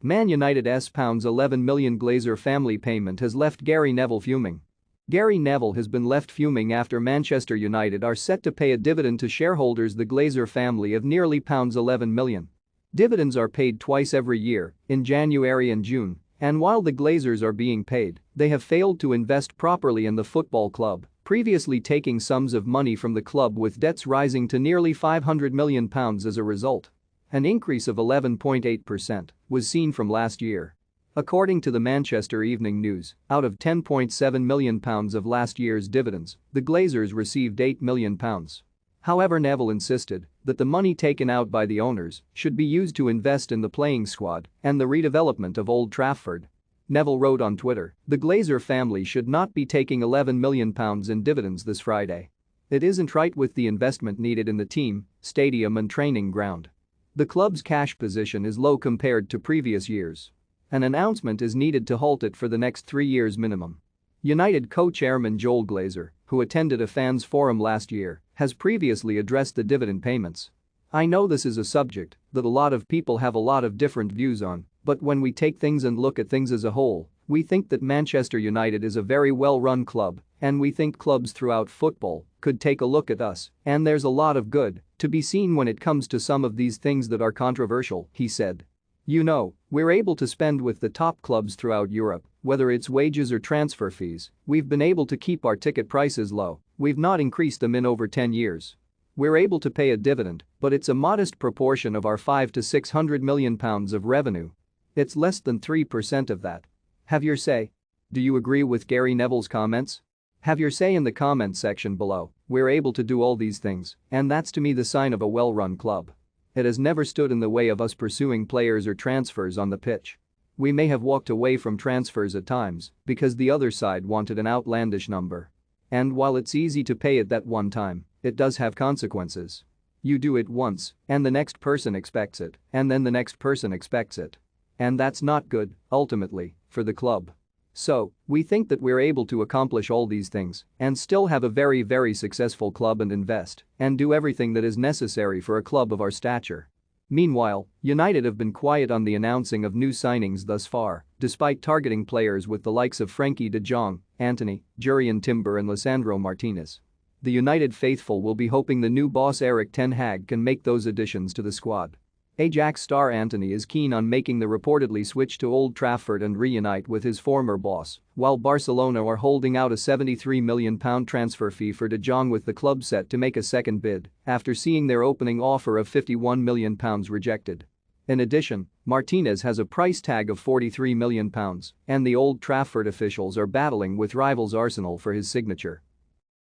Man United's £11 million Glazer family payment has left Gary Neville fuming. Gary Neville has been left fuming after Manchester United are set to pay a dividend to shareholders, the Glazer family, of nearly £11 million. Dividends are paid twice every year, in January and June, and while the Glazers are being paid, they have failed to invest properly in the football club, previously taking sums of money from the club, with debts rising to nearly £500 million as a result. An increase of 11.8% was seen from last year. According to the Manchester Evening News, out of £10.7 million of last year's dividends, the Glazers received £8 million. However, Neville insisted that the money taken out by the owners should be used to invest in the playing squad and the redevelopment of Old Trafford. Neville wrote on Twitter, "The Glazer family should not be taking £11 million in dividends this Friday. It isn't right with the investment needed in the team, stadium and training ground. The club's cash position is low compared to previous years. An announcement is needed to halt it for the next 3 years minimum." United co-chairman Joel Glazer, who attended a fans forum last year, has previously addressed the dividend payments. "I know this is a subject that a lot of people have a lot of different views on, but when we take things and look at things as a whole, we think that Manchester United is a very well-run club, and we think clubs throughout football could take a look at us, and there's a lot of good to be seen when it comes to some of these things that are controversial," he said. "You know, we're able to spend with the top clubs throughout Europe, whether it's wages or transfer fees. We've been able to keep our ticket prices low, we've not increased them in over 10 years. We're able to pay a dividend, but it's a modest proportion of our £500 to £600 million of revenue. It's less than 3% of that. Have your say. Do you agree with Gary Neville's comments? Have your say in the comments section below. We're able to do all these things, and that's to me the sign of a well-run club. It has never stood in the way of us pursuing players or transfers on the pitch. We may have walked away from transfers at times because the other side wanted an outlandish number. And while it's easy to pay it that one time, it does have consequences. You do it once, and the next person expects it, and then the next person expects it. And that's not good, ultimately, for the club. So, we think that we're able to accomplish all these things and still have a very, very successful club and invest and do everything that is necessary for a club of our stature." Meanwhile, United have been quiet on the announcing of new signings thus far, despite targeting players with the likes of Frenkie de Jong, Antony, Jurrien Timber and Lisandro Martinez. The United faithful will be hoping the new boss Erik ten Hag can make those additions to the squad. Ajax star Antony is keen on making the reportedly switch to Old Trafford and reunite with his former boss, while Barcelona are holding out a £73 million transfer fee for de Jong, with the club set to make a second bid after seeing their opening offer of £51 million rejected. In addition, Martinez has a price tag of £43 million, and the Old Trafford officials are battling with rivals Arsenal for his signature.